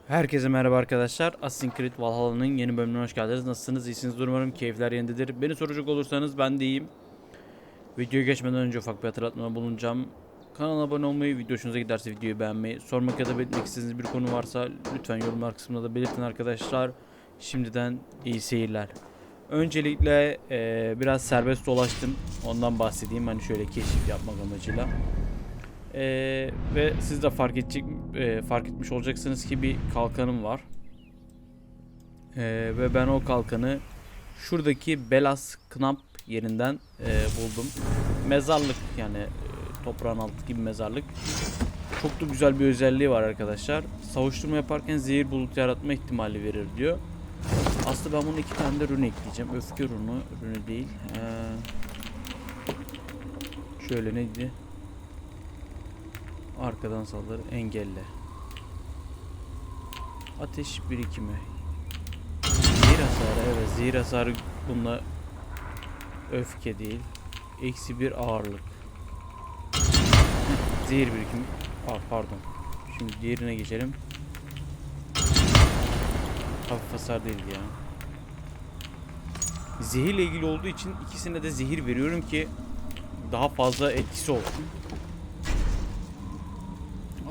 Herkese merhaba arkadaşlar. Assassin's Creed Valhalla'nın yeni bölümüne hoş geldiniz. Nasılsınız? İyisiniz? Umarım keyifler yerindedir. Beni soracak olursanız ben de iyiyim. Videoya geçmeden önce ufak bir hatırlatma bulunacağım. Kanala abone olmayı, video hoşunuza giderse videoyu beğenmeyi, sormak ya da belirtmek istediğiniz bir konu varsa lütfen yorumlar kısmında da belirtin arkadaşlar. Şimdiden iyi seyirler. Öncelikle biraz serbest dolaştım. Ondan bahsedeyim. Hani şöyle keşif yapmak amacıyla. Ve siz de fark etmiş olacaksınız ki bir kalkanım var. Ve ben o kalkanı şuradaki Belas Knap yerinden buldum. Mezarlık, yani toprağın altı gibi mezarlık. Çok da güzel bir özelliği var arkadaşlar. Savuşturma yaparken zehir bulut yaratma ihtimali verir diyor. Aslında ben bunu 2 tane de rune ekleyeceğim. Öfke rune değil. Şöyle neydi? Arkadan saldırı, engelle. Ateş birikimi. Zehir hasarı, evet, zehir hasarı bununla öfke değil. -1 ağırlık. Zehir birikimi. Pardon. Şimdi diğerine geçelim. Hafif hasar değil ya. Zehirle ilgili olduğu için ikisine de zehir veriyorum ki daha fazla etkisi olsun.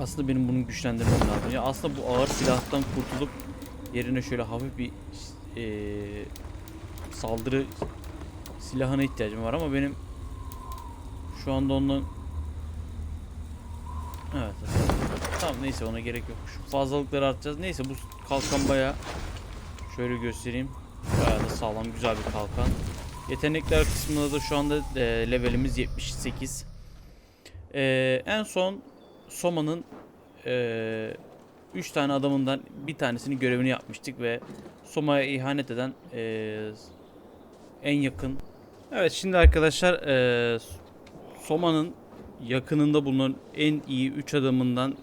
Aslında benim bunu güçlendirmem lazım. Ya aslında bu ağır silahtan kurtulup yerine şöyle hafif bir saldırı silahına ihtiyacım var ama benim şu anda ondan evet. Tamam, neyse, ona gerek yok. Şu fazlalıkları artacağız. Neyse, bu kalkan bayağı, şöyle göstereyim. Bayağı da sağlam, güzel bir kalkan. Yetenekler kısmında da şu anda levelimiz 78. En son Soma'nın 3 tane adamından bir tanesinin görevini yapmıştık ve Soma'ya ihanet eden en yakın. Evet, şimdi arkadaşlar Soma'nın yakınında bulunan en iyi 3 adamından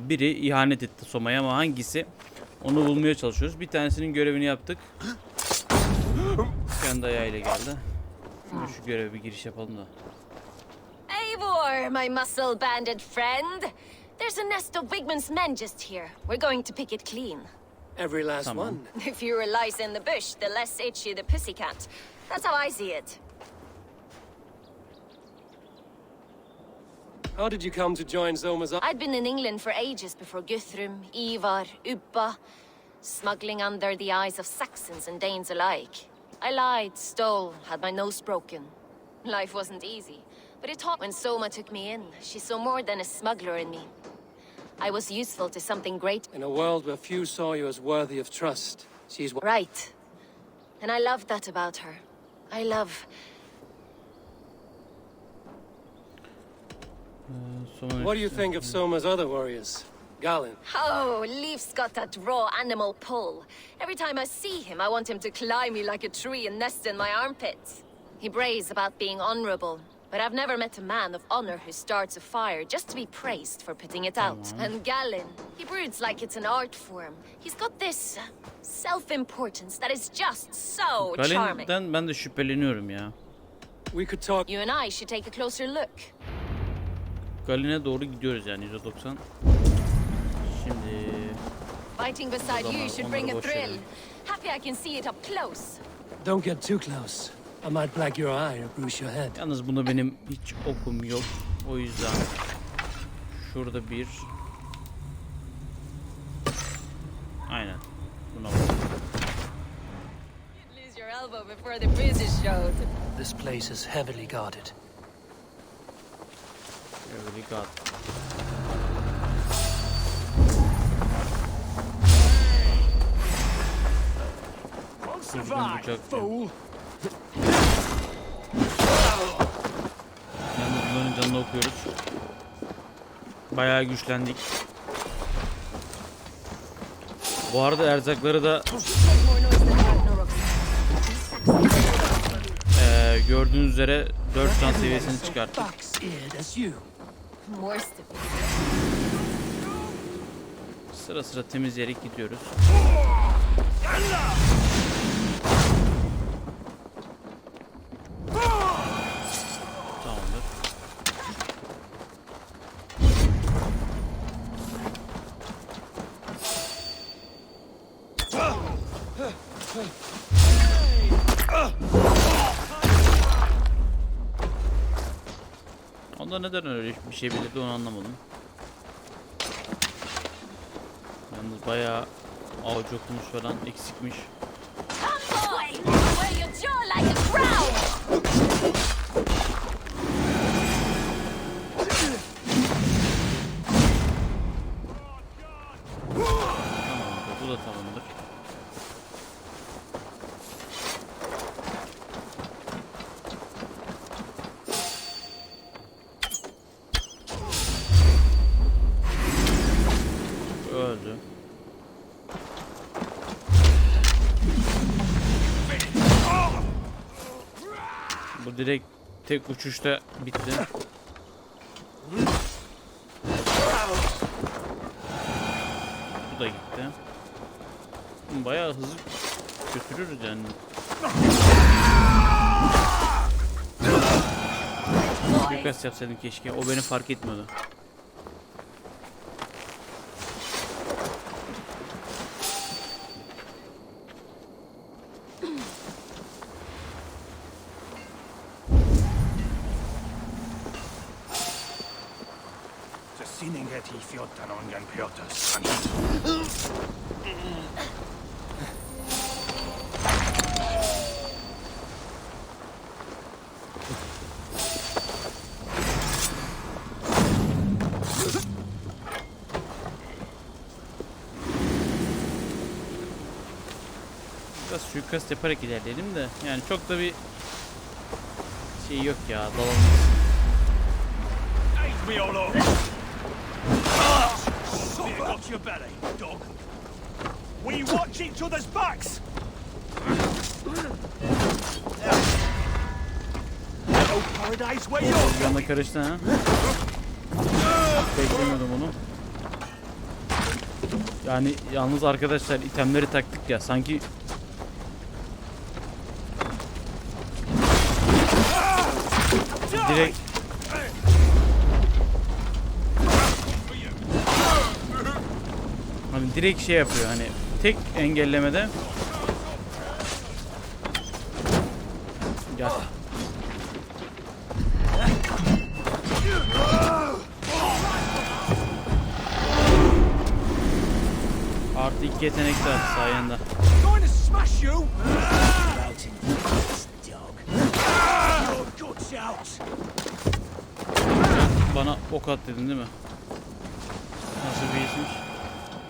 biri ihanet etti Soma'ya, ama hangisi? Onu bulmaya çalışıyoruz. Bir tanesinin görevini yaptık. Kendi ayağıyla geldi. Şimdi şu göreve bir giriş yapalım da. Eivor, my muscle-banded friend. There's a nest of Wigman's men just here. We're going to pick it clean. Every last one. If fewer lies in the bush, the less itchy the pussycat. That's how I see it. How did you come to join Zoma's? I'd been in England for ages before Guthrum, Ivar, Ubba, smuggling under the eyes of Saxons and Danes alike. I lied, stole, had my nose broken. Life wasn't easy, but it taught when Soma took me in. She saw more than a smuggler in me. I was useful to something great. In a world where few saw you as worthy of trust, she's Right. And I love that about her. I love... What do you think of Soma's other warriors? Galin. Oh, Leaf's got that raw animal pull. Every time I see him, I want him to climb me like a tree and nest in my armpits. He brags about being honorable, but I've never met a man of honor who starts a fire just to be praised for putting it out. And Galin, he broods like it's an art form. He's got this self-importance that is just so charming. Galen'den ben de şüpheleniyorum ya. We could talk. You and I should take a closer look. Galen'e doğru gidiyoruz yani, %90. Şimdi Fighting beside you should bring a thrill. Happy I can see it up close. Don't get too close. I might black your eye or bruise your head. yalnız bunda benim hiç okum yok. O yüzden şurada bir, aynen buna bak. You'd lose your elbow before the bruises showed. This place is heavily guarded. Really got. Kuzguncuğa. Yalnız bunların canını okuyoruz. Bayağı güçlendik. Bu arada erzakları da gördüğünüz üzere 4 can seviyesini çıkarttık. Sıra sıra temizleyerek gidiyoruz. Tamamdır. Onda neden öyle bir şey belirdi onu anlamadım. Yalnız bayağı avcı okumuş falan eksikmiş. Tamamdır, bu da tamamdır. Öldü. Bu direkt tek uçuşta bitti. Bu da gitti. Bayağı hızlı götürürüz yani. Suikast yapsaydım keşke. O beni fark etmiyordu. Biraz suikast yaparak ilerleyelim de yani çok da bir şey yok ya, dalalım. Yanına karıştı ha. Beklemiyordum onu. Yani yalnız arkadaşlar itemleri taktık ya sanki direkt hani direkt şey yapıyor, hani tek engellemede gel. Artı 2 yetenek de attı sayende. Bana ok at dedin değil mi? Nasıl bir işmiş?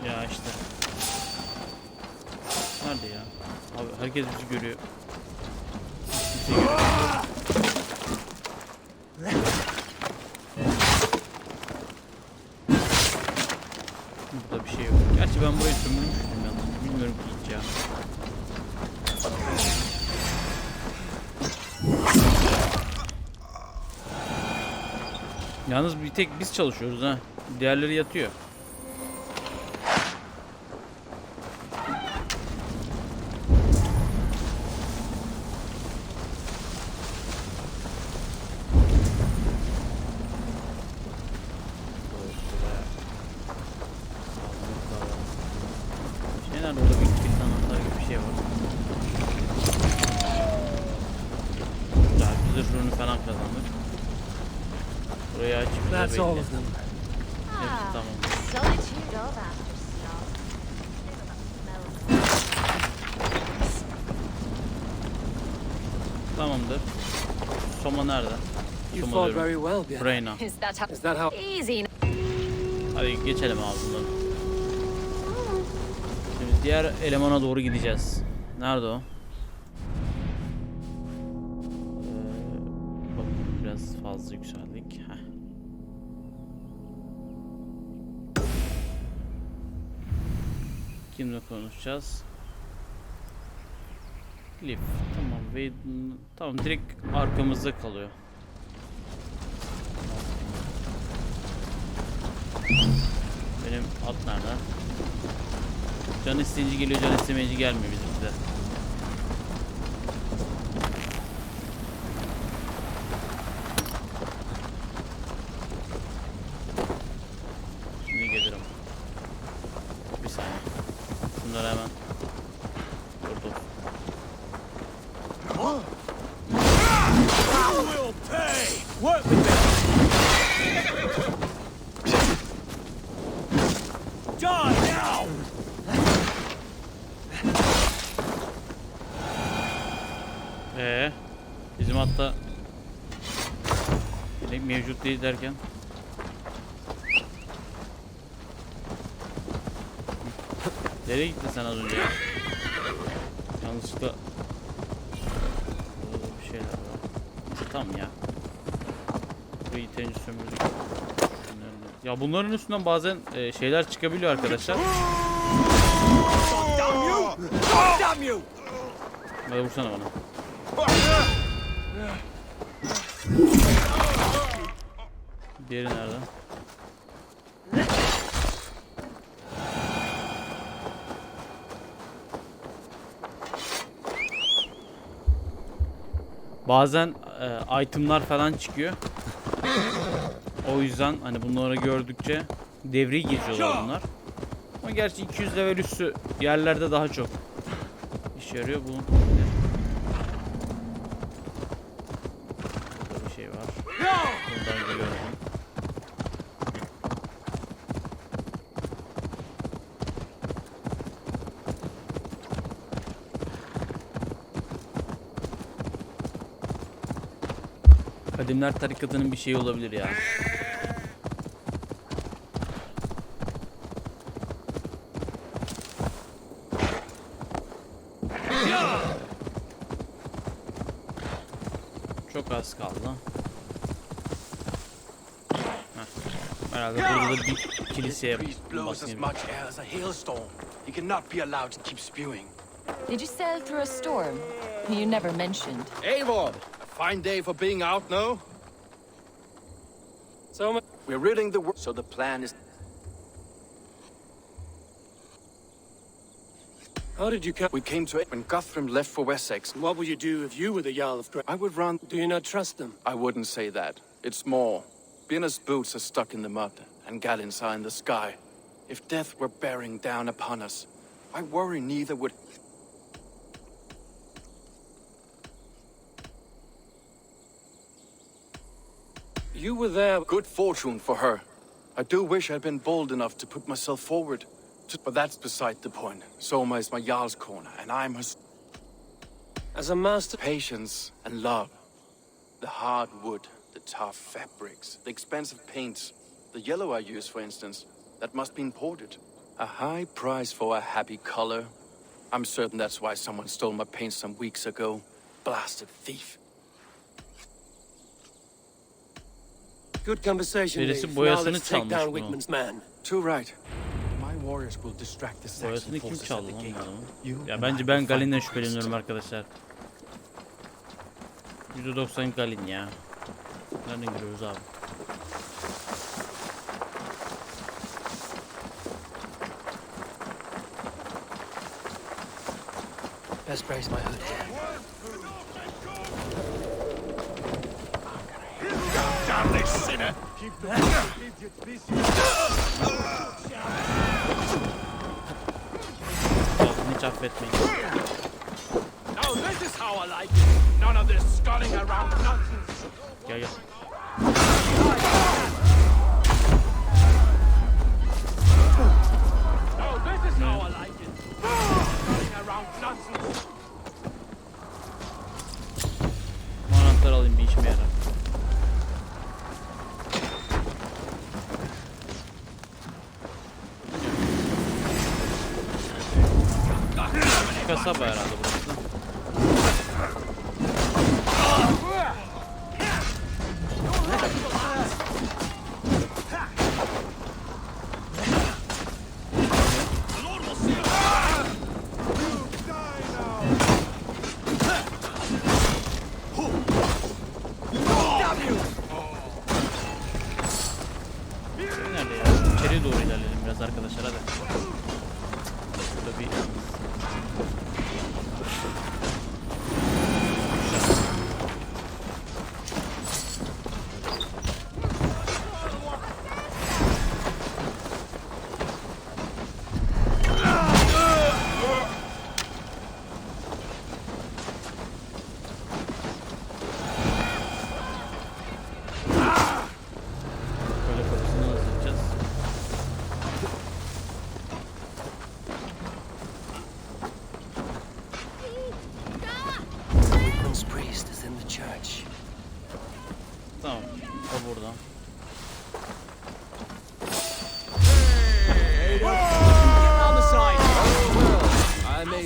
Ya işte. Nerede ya? Abi herkes bizi görüyor. Bizi görüyor. Burada bir şey yok. Gerçi ben burayı sömürmüştüm yalnız. Bilmiyorum ki hiç ya. Yalnız bir tek biz çalışıyoruz ha. Diğerleri yatıyor. Orada bir kilit anahtar gibi bir şey var. Güzel, bir zırhını falan kazandık. Burayı açıp bize That's all bekle. of them. Hepsi tamam. Solitude of after Tamamdır. Soma nerede? You Soma fought diyorum. very well, Björn. Reyna. Is that how? Is that how? Easy. Hadi geçelim abi bunları. Şimdi diğer elemana doğru gideceğiz. Nerede o? Bak biraz fazla yükseldik. Heh. Kimle konuşacağız? Cliff. Tamam. Tamam, direkt arkamızda kalıyor. Benim at nerede? Can isteyince geliyor, can istemeyince gelmiyor bizimkiler. Şimdi gelirim. Bir saniye. Şunları hemen. Dur. Mühimmatta mevcut değil derken. Nereye gittin sen az önce ya? Yanlışlıkla burada bir şeyler var. Tamam ya. Burayı yeterince sömürdük. Ya bunların üstünden bazen şeyler çıkabiliyor arkadaşlar. Hadi vursana bana. Diğeri nerede? Bazen itemlar falan çıkıyor. O yüzden hani bunları gördükçe devreyi geçiyorlar bunlar. Ama gerçi 200 level üstü yerlerde daha çok işe yarıyor bu. Burada bir şey var. Buradan geliyorum. Kadimler tarikatının bir şeyi olabilir ya. Çok az kaldı. Herhalde burada da bir kiliseye basayım. Did you sail through a storm? You never mentioned. Eivor! A fine day for being out, no? So, We're ridding the world, so the plan is... how did you come? We came to it when Guthrum left for Wessex. What would you do if you were the Jarl of I would run... Do you not trust them? I wouldn't say that. It's more. Binner's boots are stuck in the mud, and Galen's are in the sky. If death were bearing down upon us, I worry neither would... You were there. Good fortune for her. I do wish I'd been bold enough to put myself forward. But that's beside the point. Soma is my Jarl's corner, and I'm her... As a master. Patience and love. The hard wood, the tough fabrics, the expensive paints. The yellow I use, for instance, that must be imported. A high price for a happy color. I'm certain that's why someone stole my paint some weeks ago. Blasted thief. Good conversation, Birisi Leif. Now boyasını let's take çalmış down bunu. Wigman's man. Too right. My warriors will distract the Saxon Boyasını kim forces çaldı at lan the bu gate. adamın? You Ya and bence I ben will Galen'den find şüpheleniyorum arkadaşlar. %90 Galen ya. Nereden giriyoruz abi? Best brace my hood. Damn this sinner! Bakın hiç affetmeyin. Now this is how I like it. None of this sculling around nonsense. Gel gel. Now this is how I like it. Sculling around nonsense. Anahtar alayım, bir işime yarar. Kasaba herhalde burası. Nerede ya? İçeriye doğru ilerleyelim biraz arkadaşlar, hadi. Burada bir... Böyle kapısını nasıl yapacağız?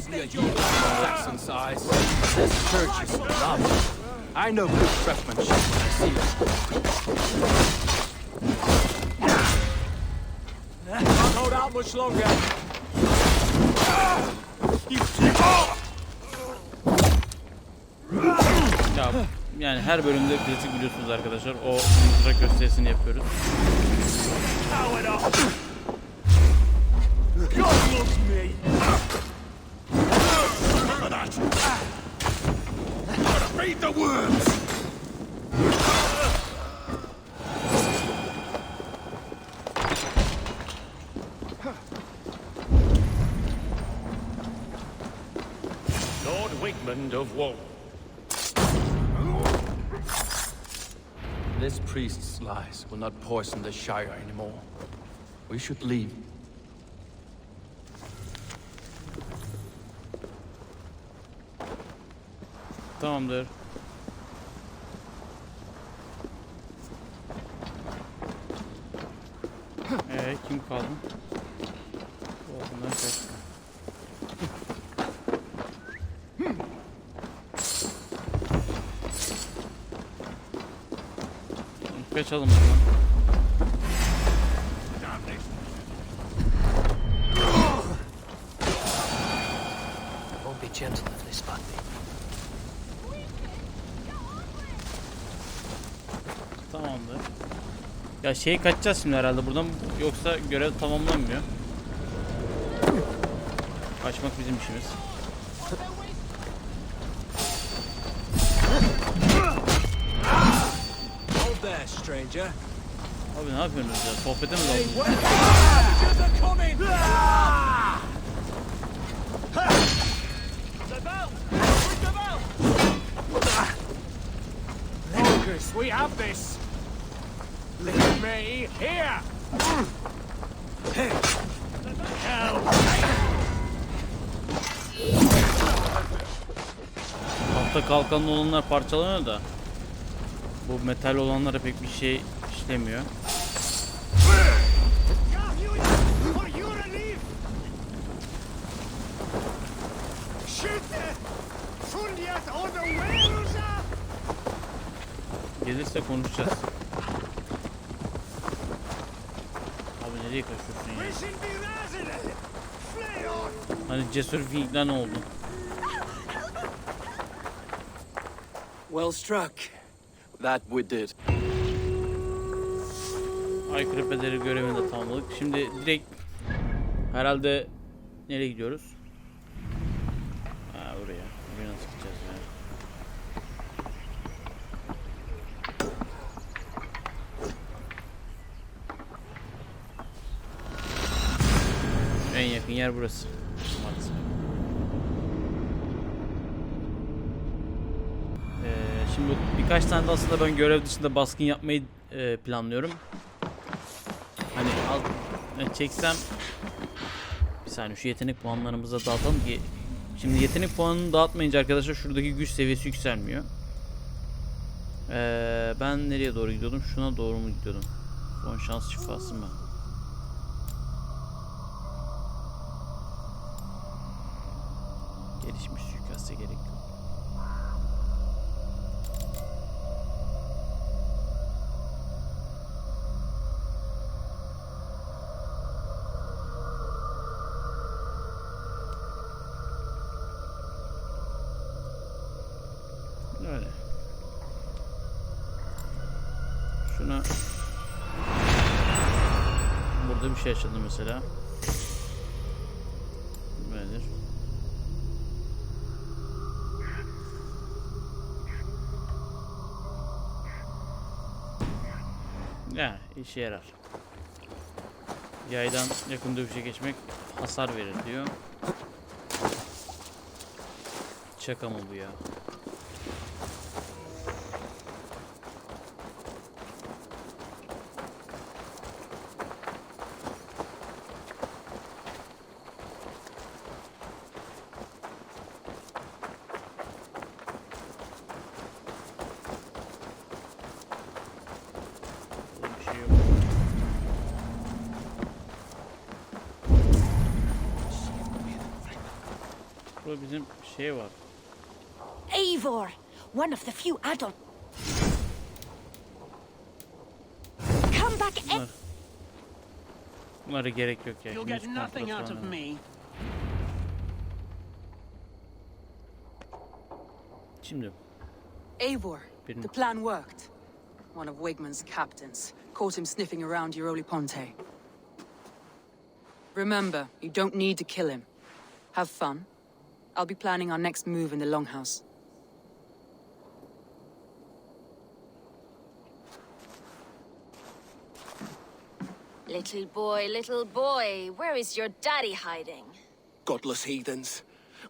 be a huge Saxon size. This church is lovely. I know good craftsmanship. See it. Can't hold out much longer. Ya, yani her bölümde klasik biliyorsunuz arkadaşlar. O mızrak gösterisini yapıyoruz. God loves me. Feed the worms! Lord Wigmund of Woe. This priest's lies will not poison the Shire anymore. We should leave. Tamamdır. Kim kaldı? Bundan kaçtı. Kaçalım buradan. Won't be gentle if they spot me. Tamamdır. Ya kaçacağız şimdi herhalde buradan, yoksa görev tamamlanmıyor. Kaçmak bizim işimiz. Hold there, stranger. Abi ne yapıyorsunuz ya? Sohbete mi daldınız? Savages are coming! Lucas, we have this. Leave me here. Altta kalkanlı olanlar parçalanıyor da bu metal olanlara pek bir şey işlemiyor. Gelirse konuşacağız. Abi nereye kaçıyorsun ya? Hani cesur finkler ne oldu? Well struck. That we did. Aykırı pederi görevini de tamamladık. Şimdi direkt herhalde nereye gidiyoruz? Ha, oraya. Buraya nasıl gideceğiz ya? En yakın yer burası. Şimdi birkaç tane de aslında ben görev dışında baskın yapmayı planlıyorum. Hani çeksem bir saniye şu yetenek puanlarımıza dağıtalım ki şimdi yetenek puanını dağıtmayınca arkadaşlar şuradaki güç seviyesi yükselmiyor. Ben nereye doğru gidiyordum? Şuna doğru mu gidiyordum? Son şans şifası mı? Gelişmiş suikaste gerek yok. Öyle. Şuna burada bir şey açıldı mesela. Nedir? Ya işe yarar. Yaydan yakın dövüşe geçmek hasar verir diyor. Şaka mı bu ya? Burada bizim şey var. Eivor, one of the few adult. Come back. Bunlara gerek yok ya. You'll Şimdi get hiç nothing kontrol out of falan yok. me. Şimdi Eivor, Birini- the plan worked. One of Wigman's captains caught him sniffing around Euroli Ponte. Remember, you don't need to kill him. Have fun. I'll be planning our next move in the Longhouse. Little boy, where is your daddy hiding? Godless heathens.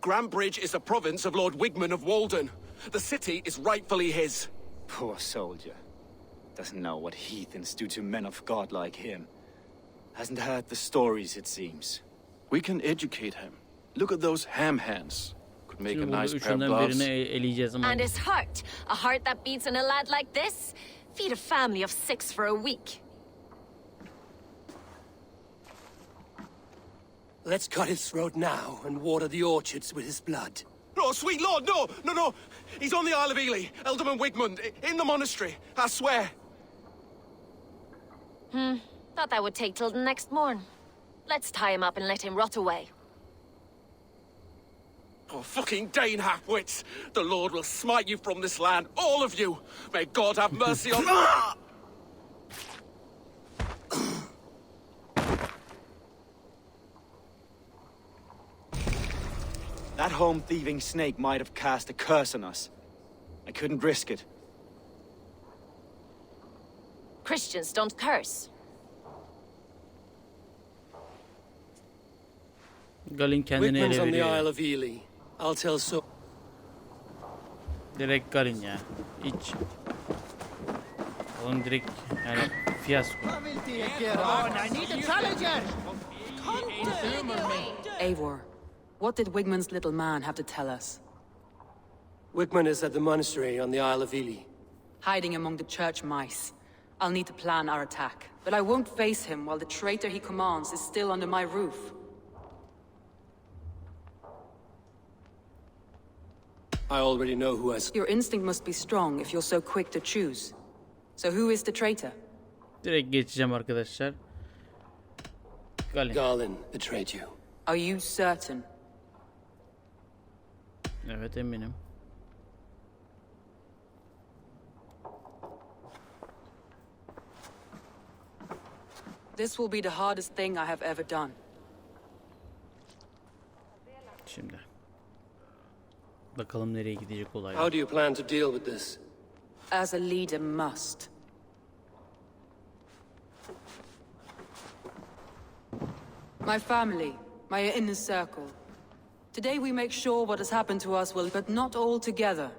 Grambridge is a province of Lord Wigman of Walden. The city is rightfully his. Poor soldier. Doesn't know what heathens do to men of God like him. Hasn't heard the stories, it seems. We can educate him. Look at those ham hands. Could make a Şimdi burada nice pair of üçünden gloves. birini eleyeceğiz ama. And his heart, a heart that beats in a lad like this? Feed a family of 6 for a week. Let's cut his throat now and water the orchards with his blood. Oh, sweet lord, no, no, no. He's on the Isle of Ely, Ealdorman Wigmund, in the monastery, I swear. Thought that would take till the next morn. Let's tie him up and let him rot away. Oh, fucking Dane halfwits. The Lord will smite you from this land, all of you. May God have mercy on... Ah! That home-thieving snake might have cast a curse on us. I couldn't risk it. Christians don't curse. Galin kendini Wigman's ele on the veriyor. Isle of Ely. I'll tell so. Direkt Galin ya. Hiç. Oğlum direkt yani fiyasko. I need a challenger! Eivor, what did Wigman's little man have to tell us? Wigman is at the monastery on the Isle of Ely. Hiding among the church mice. I'll need to plan our attack, but I won't face him while the traitor he commands is still under my roof. I already know who has... Your instinct must be strong if you're so quick to choose. So who is the traitor? Direkt geçeceğim arkadaşlar. Galin. Garland betrayed you. Are you certain? Evet eminim. This will be the hardest thing I have ever done. Şimdi. Bakalım nereye gidecek How olaylar. do you plan to deal with this? As a leader must. My family, my inner circle. Today we make sure what has happened to us will, but not all together.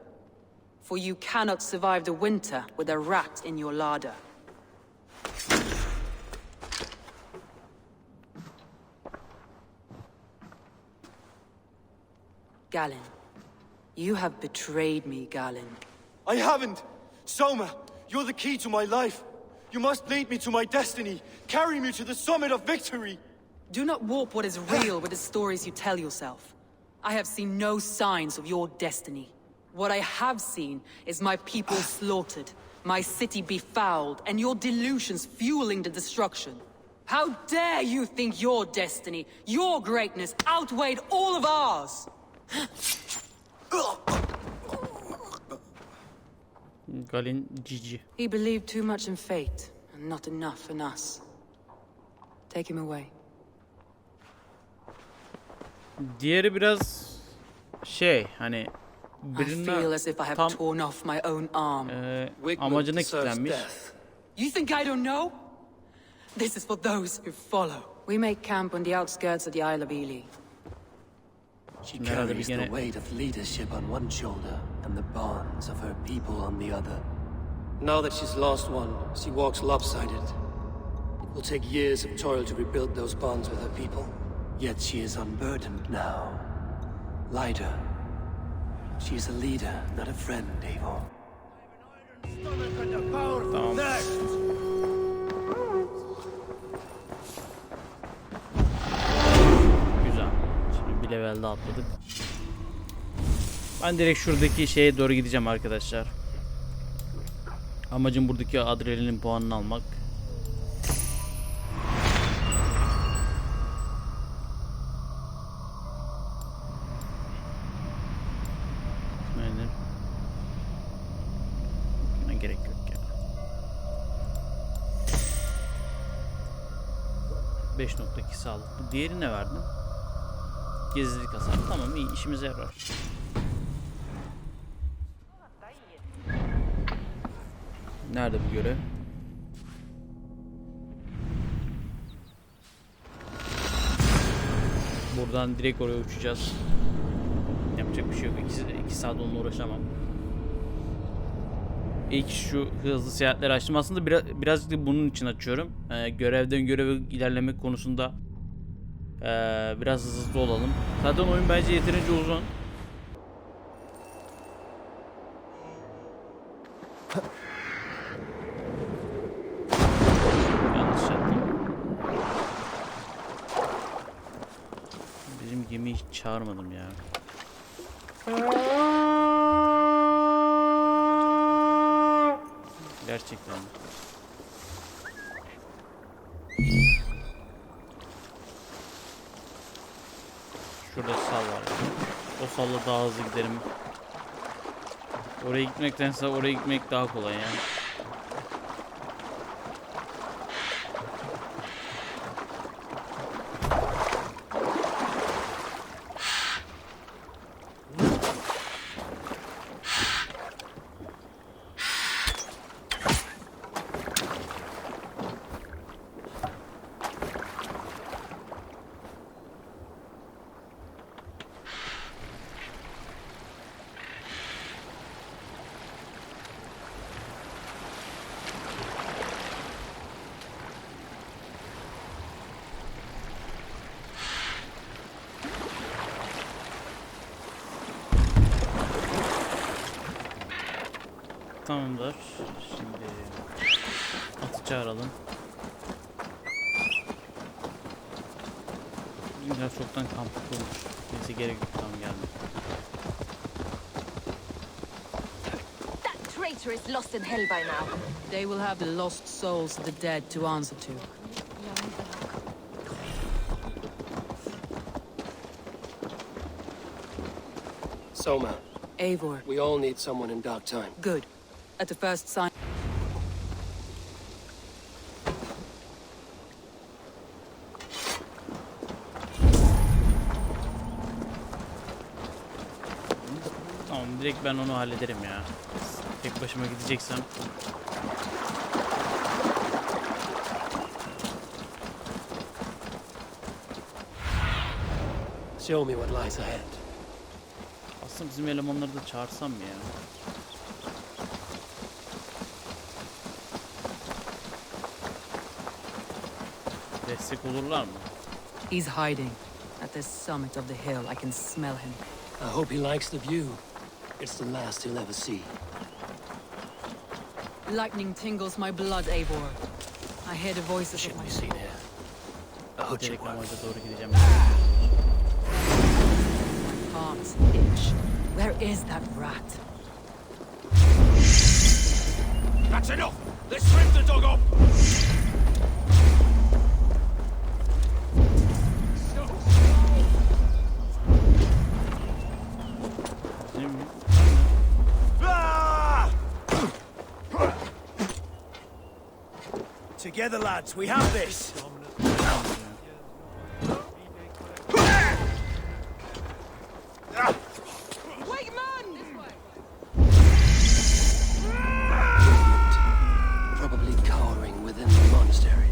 For you cannot survive the winter with a rat in your larder. Galen, you have betrayed me, Galen. I haven't! Soma, you're the key to my life. You must lead me to my destiny. Carry me to the summit of victory. Do not warp what is real with the stories you tell yourself. I have seen no signs of your destiny. What I have seen is my people slaughtered, my city befouled, and your delusions fueling the destruction. How dare you think your destiny, your greatness, outweighed all of ours? Galin cici. He believed too much in fate, and not enough in us. Take him away. Diğeri biraz şey hani I feel birine as if I have tam torn off my own arm. Wigman amacına deserves kilitlenmiş. death. You think I don't know? This is for those who follow. We make camp on the outskirts of the Isle of Ely. She Şimdi herhalde bir carries the gene weight of leadership on one shoulder and the bonds of her people on the other. Now that she's lost one, she walks lopsided. It will take years of toil to rebuild those bonds with her people. Yet she is unburdened now. Lighter. She is a leader, not a friend, Eivor. tamam. Güzel. Şimdi bir levelde atladık. Ben direkt şuradaki şeye doğru gideceğim arkadaşlar. Amacım buradaki adrenalin puanını almak. Aynen. Buna gerek yok ya. 5.2 sağlık. Bu diğeri ne verdi? Gizlilik hasar. Tamam, iyi, işimize yarar. Nerede bu görev? Buradan direkt oraya uçacağız. Yapacak bir şey yok. 2 saat onunla uğraşamam. İlk şu hızlı seyahatleri açtım. Aslında birazcık da bunun için açıyorum. Görevden göreve ilerlemek konusunda biraz hızlı olalım. Zaten oyun bence yeterince uzun. Yanlış yaptım. Bizim gemiyi hiç çağırmadım ya. Gerçekten. Şurada sal var. O salla daha hızlı giderim. Oraya gitmektense oraya gitmek daha kolay yani. Tamamdır. Şimdi atı çağıralım. Bizimkiler çoktan kamp kurmuş. Neyse gerek yok, tamam geldim. That traitor is lost in hell by now. They will have the lost souls of the dead to answer to. Soma, Eivor, we all need someone in dark time. good. At the first sign... Tamam, direkt ben onu hallederim ya. Tek başıma gideceksem. Show me what lies ahead. Aslında bizim elemanları da çağırsam mı ya? Destek olurlar mı? He's hiding. At the summit of the hill, I can smell him. I hope he likes the view. It's the last he'll ever see. Lightning tingles my blood, Eivor. I hear the voices of Shouldn't my... be seen here. I hope you Direkt work. amaca doğru gideceğim. Hearts itch. Where is that rat? That's enough! Let's rip the dog up! Değil mi? Together, lads, we have this! Probably cowering within the monastery.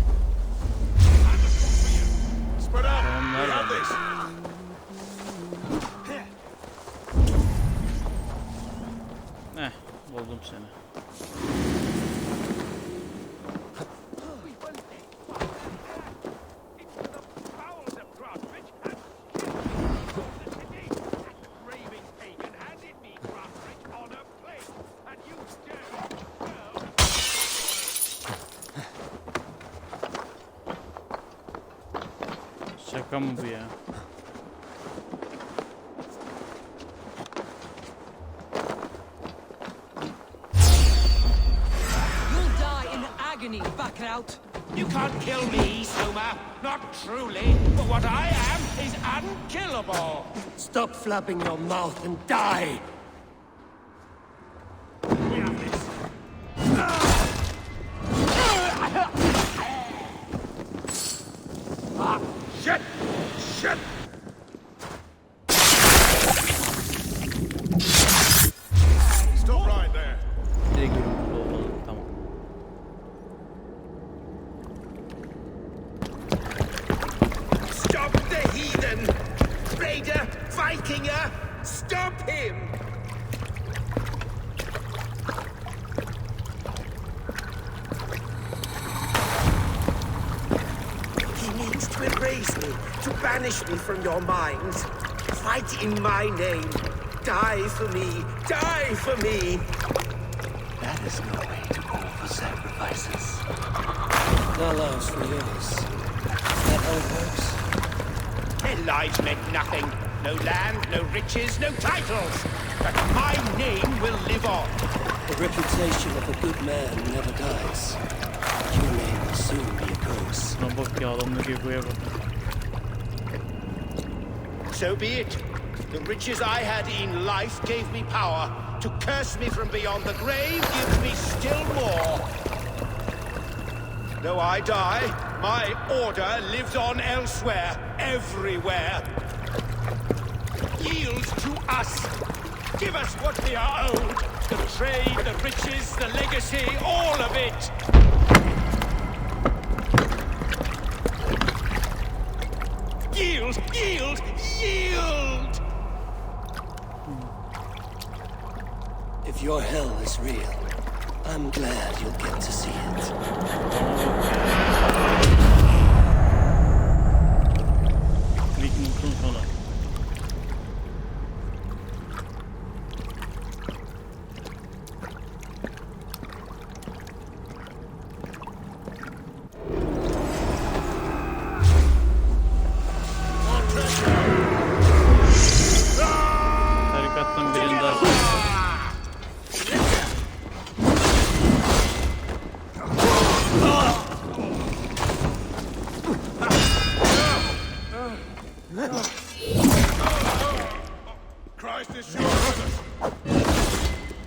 Spread out! Tamam, We have nerede? this! Buldum seni. Şaka mı bu ya? agony, Backrout. You can't kill me, Soma. Not truly. But what I am is unkillable. Stop flapping your mouth and die! We have this. Ah, shit! Shit! Stop right there. Direkt yürü olmalı. Tamam. Stop the heathen! Raider! Vikinger! Stop him! He needs to erase me, to banish me from your minds. Fight in my name. Die for me! Die for me! That is no way to offer sacrifices. Our lives for yours. Is that how it works? Their lives meant nothing. No land, no riches, no titles. But my name will live on. The reputation of a good man never dies. Your name will soon be a curse. Buna bak ya, adamdaki egoya bak. So be it. The riches I had in life gave me power. To curse me from beyond the grave gives me still more. Though I die, my order lives on elsewhere, everywhere. Yield to us. Give us what we are owed. The trade, the riches, the legacy, all of it. Yield, yield, yield! If your hell is real, I'm glad you'll get to see it. Viking'in sonu. Tarikattan birinin daha. Christ is sure with us.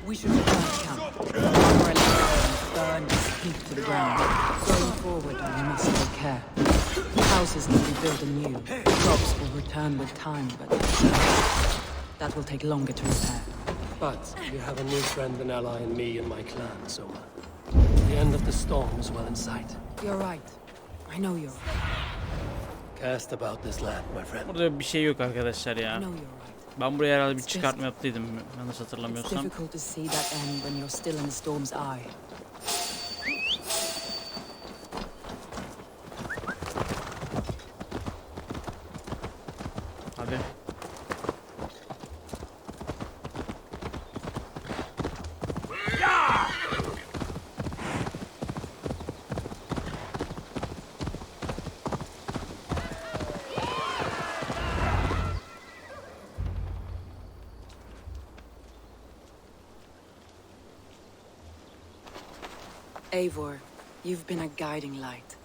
We should return to camp. Our electric burn and heap to the ground. Going forward, we must take care. Houses need to be built anew. Crops will return with time, but that will take longer to repair. But you have a new friend and ally in me and my clan, Soma. The end of the storm is well in sight. You're right. I know you're right. Cast about this land, my friend. Burada bir şey yok arkadaşlar I ya. know you're right. Ben buraya herhalde bir çıkartma yaptıydım yanlış It's hatırlamıyorsam. difficult to see that end when you're still in the storm's eye. Hadi. Eivor, you've been a guiding light.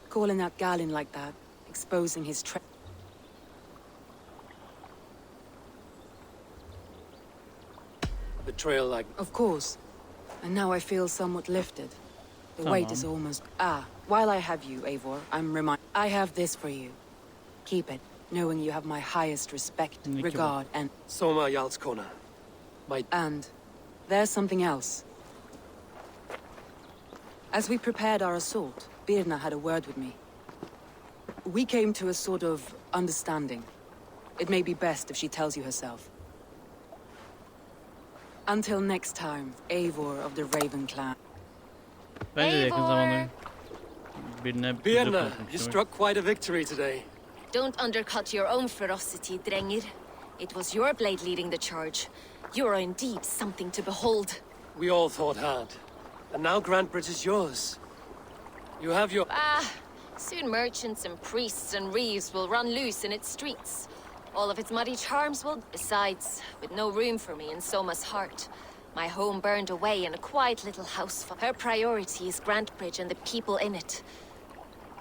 Calling out Galin like that, exposing his Betrayal like... Of course. And now I feel somewhat lifted. The weight is almost... while I have you, Eivor, I have this for you. Keep it, knowing you have my highest respect, regard, and... Soma Yalskona. And there's something else. As we prepared our assault, Birna had a word with me. We came to a sort of understanding. It may be best if she tells you herself. Until next time, Eivor of the Raven Clan. Bence de yakın zamanda birine Birna, you struck quite a victory today. Don't undercut your own ferocity, Drengir. It was your blade leading the charge. You are indeed something to behold. We all thought hard. And now Grantbridge is yours. You have your... Soon merchants and priests and reeves will run loose in its streets. All of its muddy charms will... Besides, with no room for me in Soma's heart, My home burned away in a quiet little house. Her priority is Grantbridge and the people in it.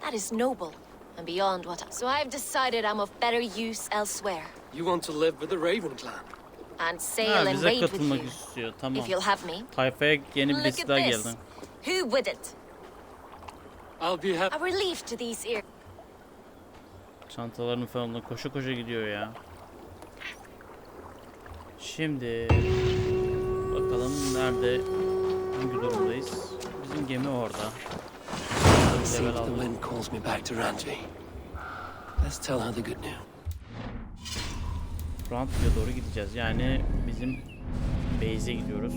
That is noble and beyond what. So I've decided I'm of better use elsewhere. You want to live with the Raven clan? And sail and bize raid with katılmak you. istiyor. Tamam. If you'll have me. Tayfaya yeni Look birisi at daha this. geldi. Who wouldn't? I'll be happy. A relief to these ears. Çantalarını falan koşa koşa gidiyor ya. Şimdi bakalım nerede, hangi durumdayız? Bizim gemi orada. See Level if the aldım. wind calls me back to Ranji. Let's tell her the good news. Fransa'ya doğru gideceğiz. Yani bizim base'e gidiyoruz.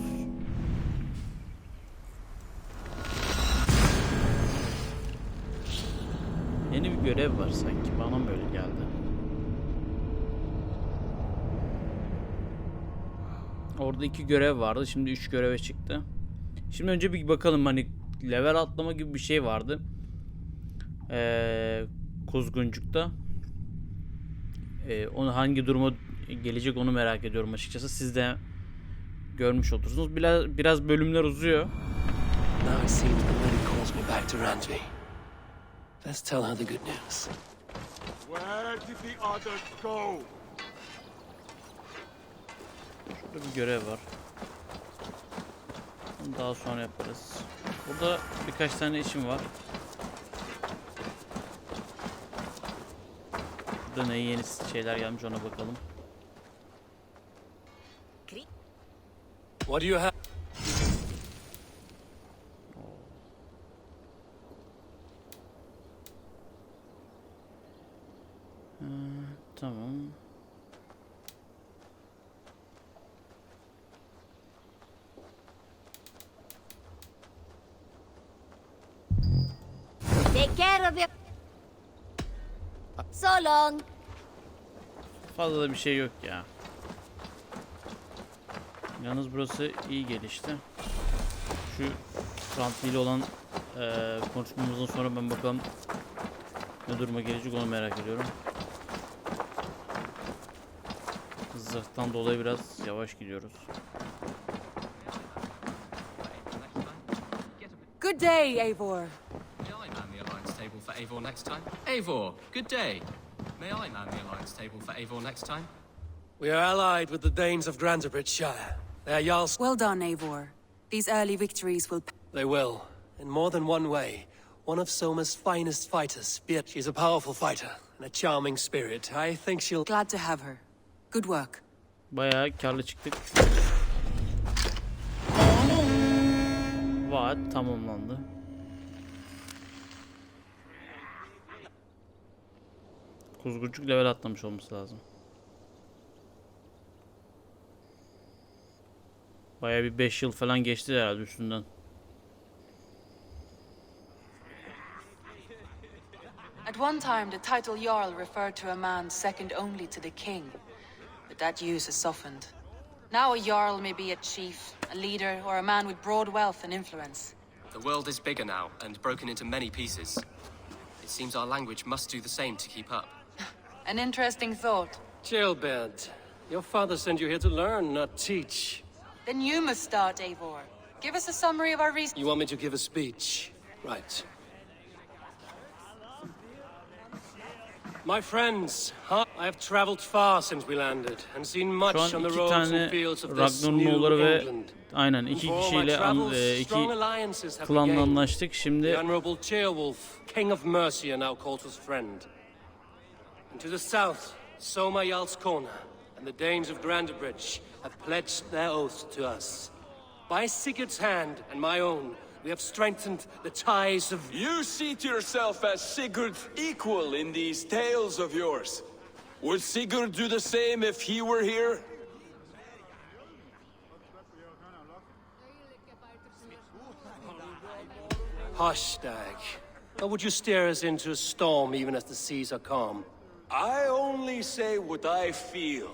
Yeni bir görev var sanki. Bana mı öyle geldi? Orada 2 görev vardı. Şimdi 3 göreve çıktı. Şimdi önce bir bakalım, hani level atlama gibi bir şey vardı. Kuzguncuk'ta. Onu hangi duruma gelecek onu merak ediyorum açıkçası. Siz de görmüş olursunuz. Biraz bölümler uzuyor. Now it seems the wind calls me back to Ranji. Let's tell her the good news. Where did the others go? Şurada bir görev var. Onu daha sonra yaparız. Burada birkaç tane işim var. Burada ne yeni şeyler gelmiş ona bakalım. What do you have? Tamam. Take care of your... So long. Fazla da bir şey yok ya. Yalnız burası iyi gelişti. Şu Frantlı ile olan konuşmamızdan sonra ben bakalım ne duruma gelecek onu merak ediyorum. Zırhtan dolayı biraz yavaş gidiyoruz. Good day, Eivor. May I man the alliance table for Eivor next time? Eivor, good day. May I man the alliance table for Eivor next time? We are allied with the Danes of Grantebridgeshire. They are Jarl's. Well done, Eivor. These early victories will... They will, in more than one way. One of Soma's finest fighters. She's a powerful fighter and a charming spirit. I think she'll... Glad to have her. Good work. Bayağı karlı çıktık. Vaat tamamlandı. Kuzguncuk level atlamış olması lazım. Bayağı bir 5 yıl falan geçti herhalde üstünden. At one time, the title Jarl referred to a man second only to the king. But that use has softened. Now a Jarl may be a chief, a leader, or a man with broad wealth and influence. The world is bigger now and broken into many pieces. It seems our language must do the same to keep up. An interesting thought. Chilbert, your father sent you here to learn, not teach. Then you must start, Eivor. Give us a summary of our reason. You want me to give a speech? Right. My friends, I have traveled far since we landed and seen Şu much an on the iki roads and tane fields of this Ragnar'ın new oğulları ve England. aynen iki For my kişiyle travels, iki strong alliances have klanla begun. anlaştık. The Şimdi Honorable Ceolwulf, King of Mercia, now calls us friend. And to the south, Soma Jarl's Corner and the Danes of Grantebridge have pledged their oath to us. By Sigurd's hand and my own, we have strengthened the ties of... You see to yourself as Sigurd's equal in these tales of yours. Would Sigurd do the same if he were here? Hush, Dag. Or would you steer us into a storm even as the seas are calm? I only say what I feel.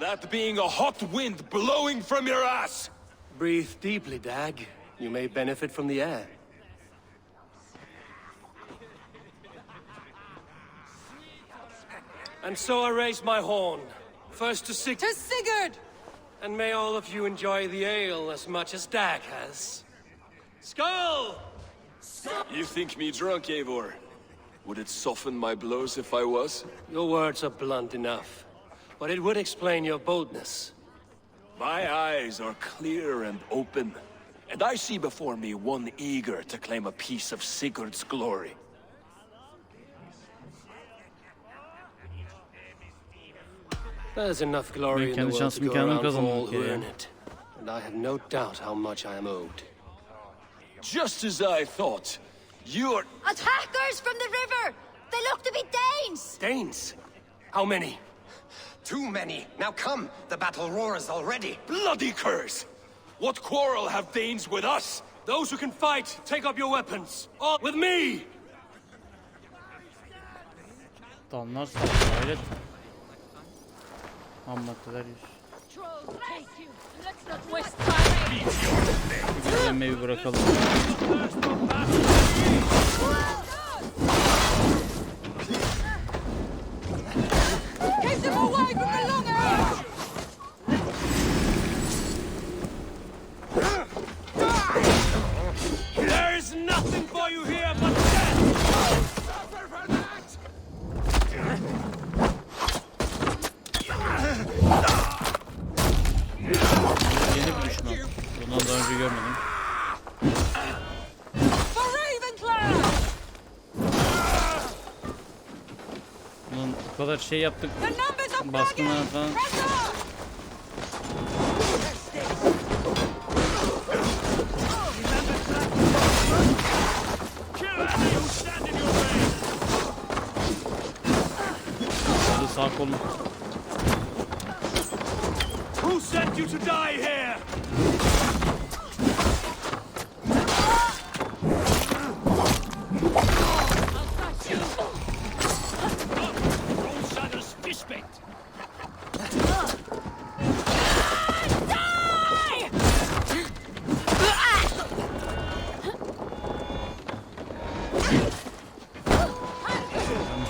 That being a hot wind blowing from your ass. Breathe deeply, Dag. You may benefit from the air. And so I raise my horn. First to To Sigurd! And may all of you enjoy the ale as much as Dag has. Skull! You think me drunk, Eivor? Would it soften my blows if I was? Your words are blunt enough, but it would explain your boldness. My eyes are clear and open, and I see before me one eager to claim a piece of Sigurd's glory. There's enough glory in the kendi world to şansımı go kendim around for kazandım all bir who kere. earn it. And I have no doubt how much I am owed. Just as I thought. You're... Attackers from the river! They look to be Danes! Danes? How many? Too many. Now come, the battle roars already. Bloody curse! What quarrel have Danes with us? Those who can fight, take up your weapons. All with me! Danlar hayret. Ham maddeler 100. Yemeği bırakalım. Keep them away from the long arrows! There is nothing for you here but death! Yeni bir düşman. Bundan daha önce görmedim. Bunun bu kadar şey yaptık. Baskınlar falan. Hadi sağ kolum. Who sent you to die here?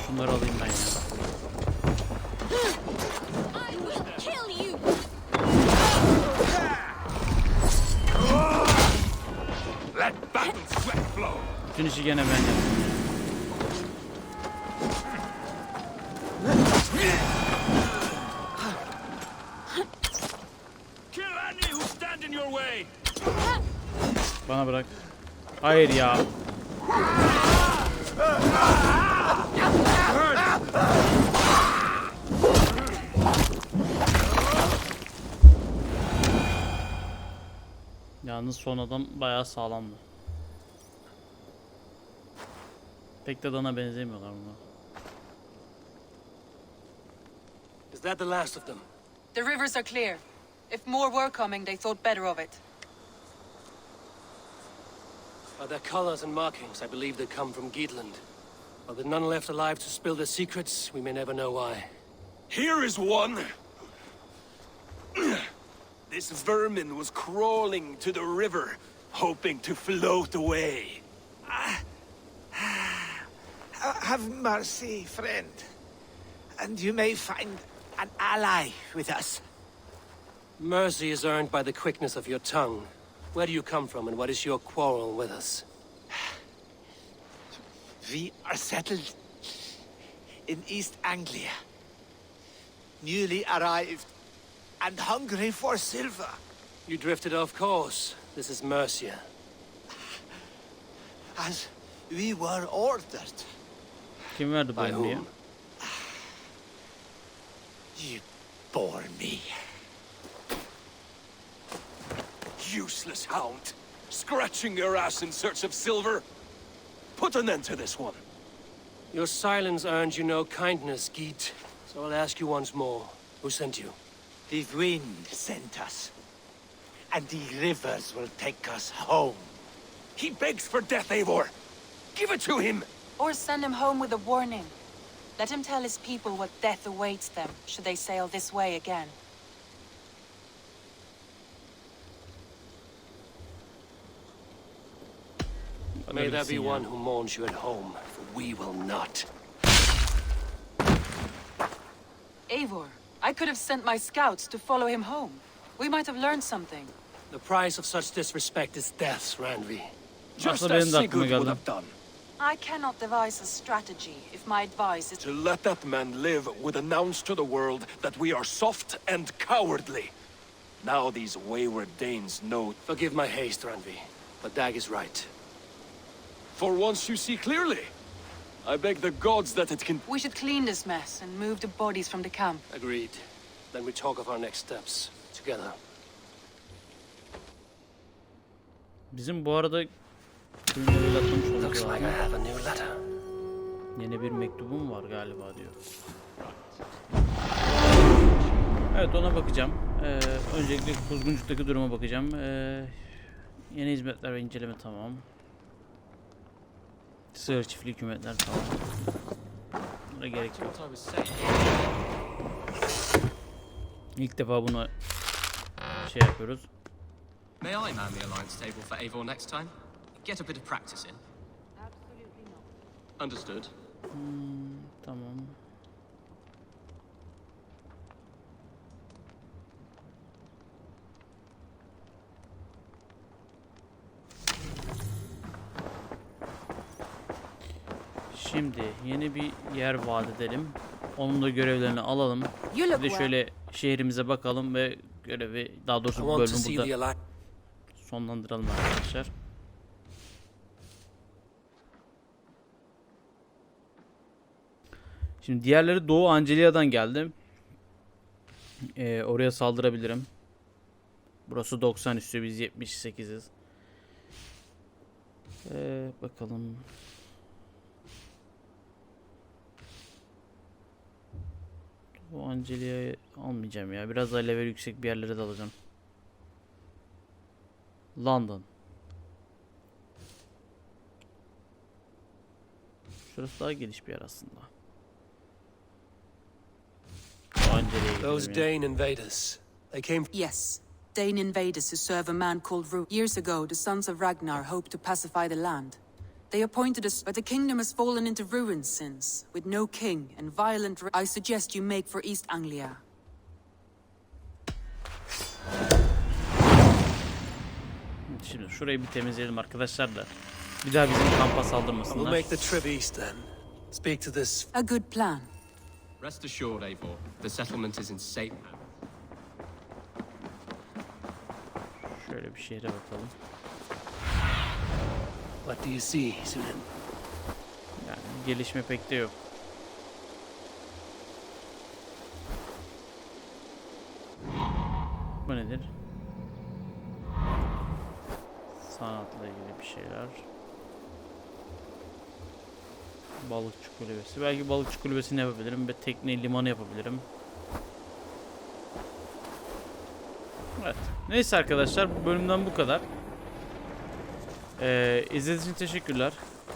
Şunları alayım ben ya. Bütün işi gene ben yaptım. Bana bırak. Hayır ya. Yalnız son adam bayağı sağlamdı. Pek de dana benzemiyorlar bunlar. Is that the last of them? The rivers are clear. If more were coming, they thought better of it. By their colors and markings, I believe they come from Geatland. While there none left alive to spill their secrets, we may never know why. Here is one. This vermin was crawling to the river, hoping to float away. Have mercy, friend. And you may find an ally with us. Mercy is earned by the quickness of your tongue. Where do you come from, and what is your quarrel with us? We are settled in East Anglia. Newly arrived and hungry for silver. You drifted off course. This is Mercia. As we were ordered. Kim verdi bu By emri ya? whom? You bore me. Useless hound. Scratching your ass in search of silver. Put an end to this one. Your silence earned you no kindness, Geet. So I'll ask you once more. Who sent you? The wind sent us. And the rivers will take us home. He begs for death, Eivor. Give it to him. Or send him home with a warning. Let him tell his people what death awaits them, should they sail this way again. May there be one who mourns you at home, for we will not. Eivor, I could have sent my scouts to follow him home. We might have learned something. The price of such disrespect is death, Randvi. Just Aslında benim as de aklıma Sigurd would geldi. have done. I cannot devise a strategy if my advice is To let that man live would announce to the world that we are soft and cowardly. Now these wayward Danes know. Forgive my haste, Randvi, but Dag is right. For once you see clearly. I beg the gods that it can... We should clean this mess and move the bodies from the camp. Agreed. Then we talk of our next steps together. Bizim bu arada ürünleri atlamış olmamız Looks like I lazım. have a new letter. Yeni bir mektubum var galiba diyor. Evet, ona bakacağım. Öncelikle Kuzguncuğa'daki duruma bakacağım. Yeni hizmetler ve inceleme tamam. Sığır çiftlik hükümetler tamam. Buna gerek yok. İlk defa bunu şey yapıyoruz. May I man the alliance table for Eivor next time? Get a bit of practice in. Absolutely not. Understood. Tamam. Şimdi yeni bir yer vaat edelim. Onun da görevlerini alalım. Bir de şöyle şehrimize bakalım ve görevi, daha I doğrusu bu want to bölümü see burada the alliance. sonlandıralım arkadaşlar. Şimdi diğerleri Doğu Ancelia'dan geldi. Oraya saldırabilirim. Burası 90 üstü, biz 78'iz. Bakalım. Bu Ancelia'yı almayacağım ya. Biraz daha level yüksek bir yerlere de alacağım. London. Şurası daha geniş bir yer aslında. Those Dane invaders. They came. Yes. Dane invaders who serve a man called Ru. Years ago, the sons of Ragnar hoped to pacify the land. They appointed us, but the kingdom has fallen into ruins since, with no king and violent. I suggest you make for East Anglia. Şimdi şurayı bir temizleyelim arkadaşlar da bir daha bizim kampa I will saldırmasınlar. make the trip east then. Speak to this. A good plan. Rest assured, Eivor, the settlement is in safe hands. Şöyle bir şehre bakalım. What do you see, Sunan? Yani gelişme pek de yok. Bu nedir? Sanatla ilgili bir şeyler. Balıkçı kulübesi. Belki balıkçı kulübesini yapabilirim ve tekne limanı yapabilirim. Evet. Neyse arkadaşlar, bu bölümden bu kadar. İzlediğiniz için teşekkürler.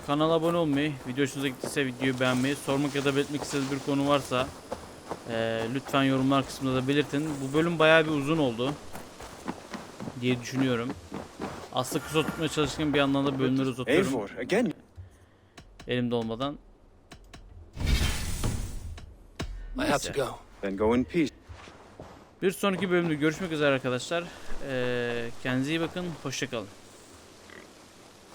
Kanala abone olmayı, video hoşunuza gittiyse videoyu beğenmeyi, sormak ya da belirtmek istediğiniz bir konu varsa lütfen yorumlar kısmında da belirtin. Bu bölüm bayağı bir uzun oldu diye düşünüyorum. Aslında kısa tutmaya çalışırken bir yandan da bölümleri uzatıyorum. Eivor, again. Elimde olmadan. I have to go. Then go in peace. Bir sonraki bölümde görüşmek üzere arkadaşlar. Kendinize iyi bakın. Hoşça kalın.